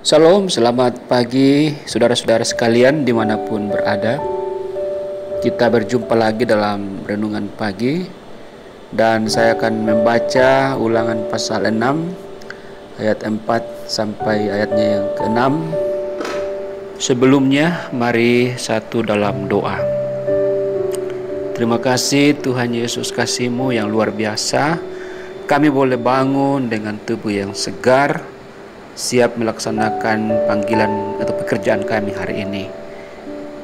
Shalom, selamat pagi saudara-saudara sekalian dimanapun berada. Kita berjumpa lagi dalam renungan pagi, dan saya akan membaca Ulangan pasal 6 ayat 4 sampai ayatnya yang ke-6. Sebelumnya mari satu dalam doa. Terima kasih Tuhan Yesus, kasih-Mu yang luar biasa. Kami boleh bangun dengan tubuh yang segar, siap melaksanakan panggilan atau pekerjaan kami hari ini.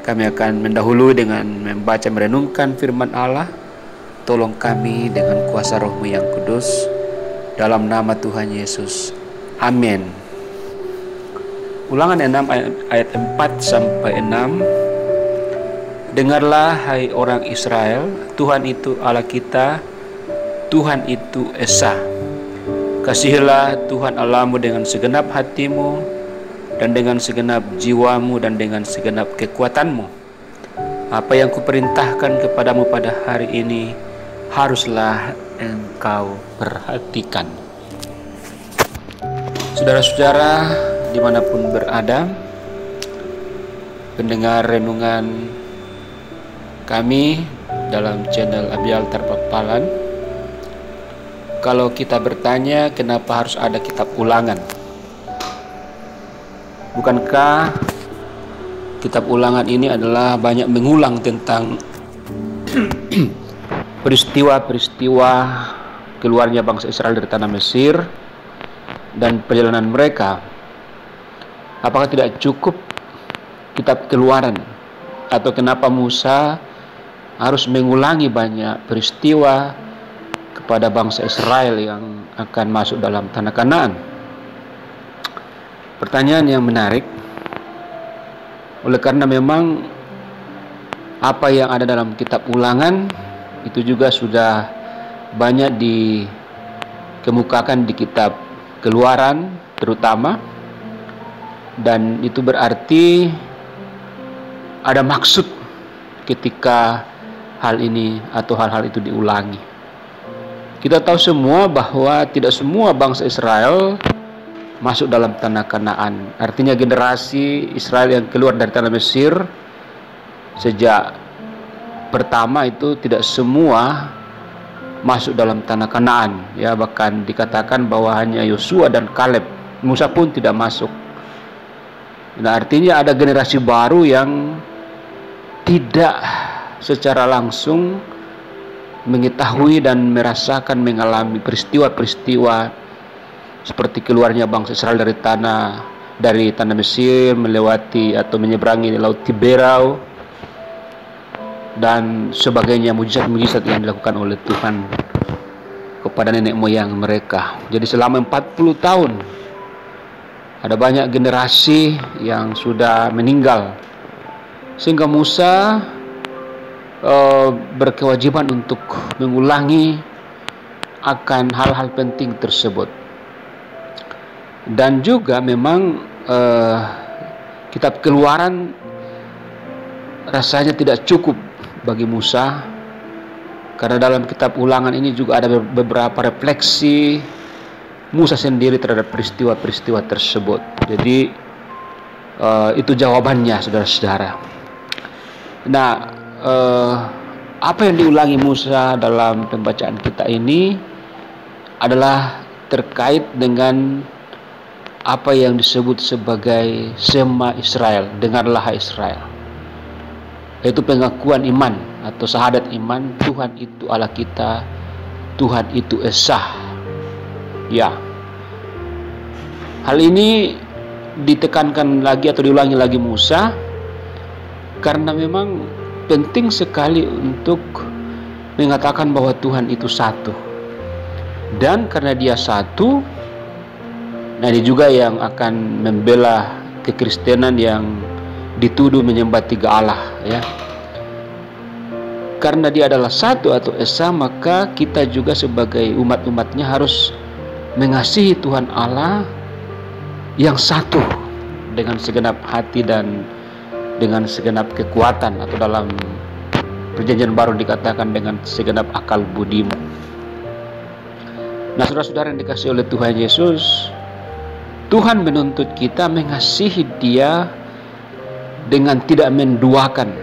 Kami akan mendahului dengan membaca merenungkan firman Allah. Tolong kami dengan kuasa Roh-Mu yang kudus, dalam nama Tuhan Yesus. Amin. Ulangan 6 ayat 4 sampai 6. Dengarlah hai orang Israel, Tuhan itu Allah kita, Tuhan itu Esa. Kasihilah Tuhan Allahmu dengan segenap hatimu, dan dengan segenap jiwamu, dan dengan segenap kekuatanmu. Apa yang kuperintahkan kepadamu pada hari ini, haruslah engkau perhatikan. Saudara-saudara dimanapun berada, pendengar renungan kami dalam channel Abialtar Papalan, kalau kita bertanya kenapa harus ada kitab Ulangan, bukankah kitab Ulangan ini adalah banyak mengulang tentang peristiwa-peristiwa keluarnya bangsa Israel dari tanah Mesir dan perjalanan mereka? Apakah tidak cukup kitab Keluaran? Atau kenapa Musa harus mengulangi banyak peristiwa kepada bangsa Israel yang akan masuk dalam tanah Kanaan? Pertanyaan yang menarik, oleh karena memang apa yang ada dalam kitab Ulangan itu juga sudah banyak dikemukakan di kitab Keluaran terutama, dan itu berarti ada maksud ketika hal ini atau hal-hal itu diulangi. Kita tahu semua bahwa tidak semua bangsa Israel masuk dalam tanah Kanaan. Artinya generasi Israel yang keluar dari tanah Mesir sejak pertama itu tidak semua masuk dalam tanah Kanaan. Ya, bahkan dikatakan bahwa hanya Yosua dan Kaleb. Musa pun tidak masuk. Nah, artinya ada generasi baru yang tidak secara langsung mengetahui dan merasakan, mengalami peristiwa-peristiwa seperti keluarnya bangsa Israel dari tanah Mesir, melewati atau menyeberangi laut Tiberau dan sebagainya, mujizat-mujizat yang dilakukan oleh Tuhan kepada nenek moyang mereka. Jadi selama 40 tahun ada banyak generasi yang sudah meninggal, sehingga Musa berkewajiban untuk mengulangi akan hal-hal penting tersebut. Dan juga memang kitab Keluaran rasanya tidak cukup bagi Musa, karena dalam kitab Ulangan ini juga ada beberapa refleksi Musa sendiri terhadap peristiwa-peristiwa tersebut. Jadi itu jawabannya, saudara-saudara. Nah, apa yang diulangi Musa dalam pembacaan kita ini adalah terkait dengan apa yang disebut sebagai Shema Israel, dengarlah hai Israel, yaitu pengakuan iman atau syahadat iman, Tuhan itu Allah kita, Tuhan itu Esa. Ya, hal ini ditekankan lagi atau diulangi lagi Musa karena memang penting sekali untuk mengatakan bahwa Tuhan itu satu. Dan karena dia satu, nah ini juga yang akan membela kekristenan yang dituduh menyembah tiga Allah, ya. Karena dia adalah satu atau Esa, maka kita juga sebagai umat-umatnya harus mengasihi Tuhan Allah yang satu dengan segenap hati dan dengan segenap kekuatan, atau dalam perjanjian baru dikatakan dengan segenap akal budimu. Nah, saudara-saudara yang dikasihi oleh Tuhan Yesus, Tuhan menuntut kita mengasihi Dia dengan tidak menduakan,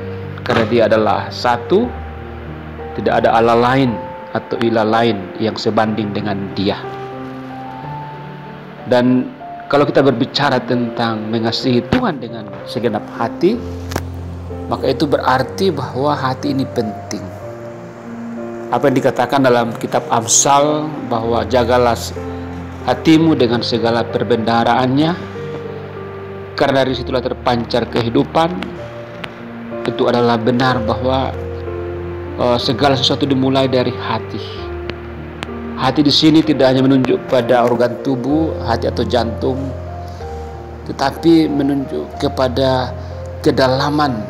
karena Dia adalah satu, tidak ada Allah lain atau ilah lain yang sebanding dengan Dia. Dan kalau kita berbicara tentang mengasihi Tuhan dengan segenap hati, maka itu berarti bahwa hati ini penting. Apa yang dikatakan dalam kitab Amsal, bahwa jagalah hatimu dengan segala perbendaharaannya, karena dari situlah terpancar kehidupan. Itu adalah benar bahwa segala sesuatu dimulai dari hati. Hati di sini tidak hanya menunjuk pada organ tubuh, hati atau jantung, tetapi menunjuk kepada kedalaman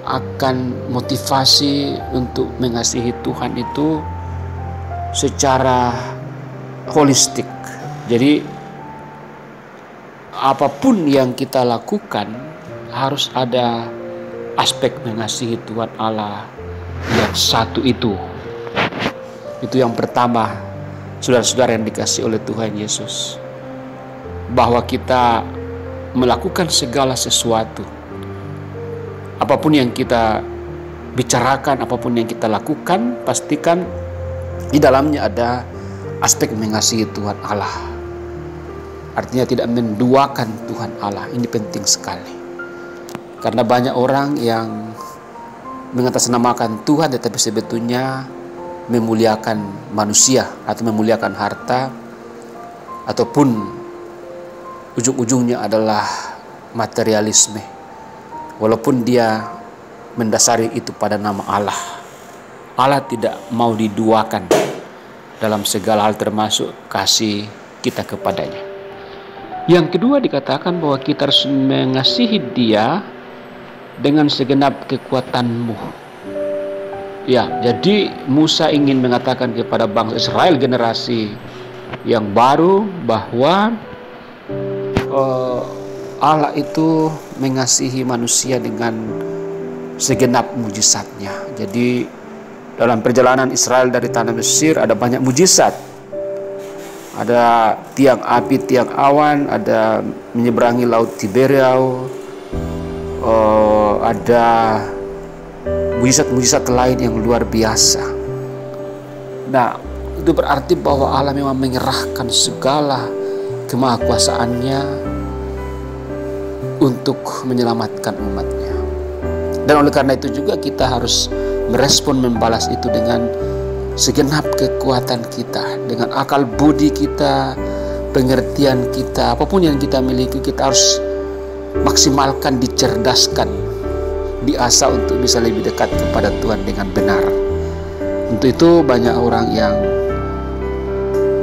akan motivasi untuk mengasihi Tuhan itu secara holistik. Jadi apapun yang kita lakukan harus ada aspek mengasihi Tuhan Allah yang satu itu. Itu yang pertama, saudara-saudara yang dikasihi oleh Tuhan Yesus, bahwa kita melakukan segala sesuatu, apapun yang kita bicarakan, apapun yang kita lakukan, pastikan di dalamnya ada aspek mengasihi Tuhan Allah. Artinya tidak menduakan Tuhan Allah. Ini penting sekali. Karena banyak orang yang mengatasnamakan Tuhan tetapi sebetulnya memuliakan manusia atau memuliakan harta, ataupun ujung-ujungnya adalah materialisme. Walaupun dia mendasari itu pada nama Allah. Allah tidak mau diduakan dalam segala hal, termasuk kasih kita kepadanya. Yang kedua dikatakan bahwa kita harus mengasihi Dia dengan segenap kekuatanmu. Ya, jadi Musa ingin mengatakan kepada bangsa Israel, generasi yang baru, bahwa Allah itu mengasihi manusia dengan segenap mujizatnya. Jadi dalam perjalanan Israel dari tanah Mesir ada banyak mujizat. Ada tiang api, tiang awan, ada menyeberangi laut Tiberias, ada mujizat-mujizat lain yang luar biasa. Nah, itu berarti bahwa Allah memang menyerahkan segala kemahakuasaannya untuk menyelamatkan umatnya. Dan oleh karena itu juga kita harus merespon, membalas itu dengan segenap kekuatan kita, dengan akal budi kita, pengertian kita, apapun yang kita miliki, kita harus maksimalkan, dicerdaskan, diasah untuk bisa lebih dekat kepada Tuhan dengan benar. Untuk itu banyak orang yang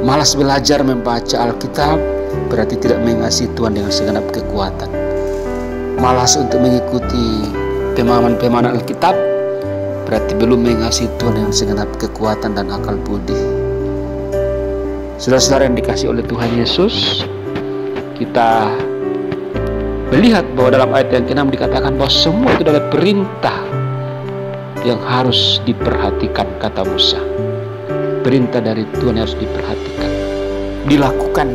malas belajar membaca Alkitab, berarti tidak mengasihi Tuhan dengan segenap kekuatan. Malas untuk mengikuti pemahaman-pemahaman Alkitab, berarti belum mengasihi Tuhan dengan segenap kekuatan dan akal budi. Saudara-saudara yang dikasihi oleh Tuhan Yesus, kita melihat bahwa dalam ayat yang ke-6 dikatakan bahwa semua itu adalah perintah yang harus diperhatikan, kata Musa. Perintah dari Tuhan harus diperhatikan, dilakukan.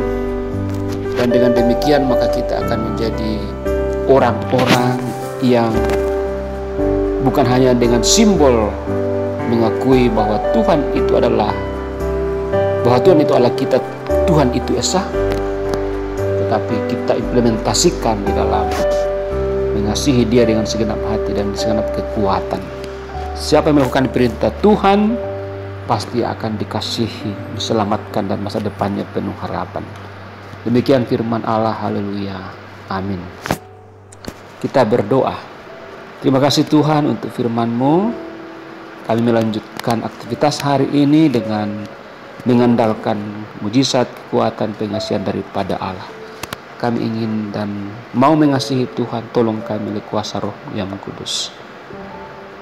Dan dengan demikian maka kita akan menjadi orang-orang yang bukan hanya dengan simbol mengakui bahwa Tuhan itu adalah kita, Tuhan itu esa, tetapi kita implementasikan di dalam mengasihi Dia dengan segenap hati dan segenap kekuatan. Siapa yang melakukan perintah Tuhan pasti akan dikasihi, diselamatkan, dan masa depannya penuh harapan. Demikian firman Allah. Haleluya. Amin. Kita berdoa. Terima kasih Tuhan untuk firman-Mu. Kami melanjutkan aktivitas hari ini dengan mengandalkan mujizat, kekuatan, pengasihan daripada Allah. Kami ingin dan mau mengasihi Tuhan. Tolong kami oleh kuasa Roh yang kudus.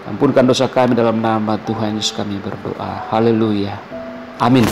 Ampunkan dosa kami, dalam nama Tuhan Yesus kami berdoa. Haleluya. Amin.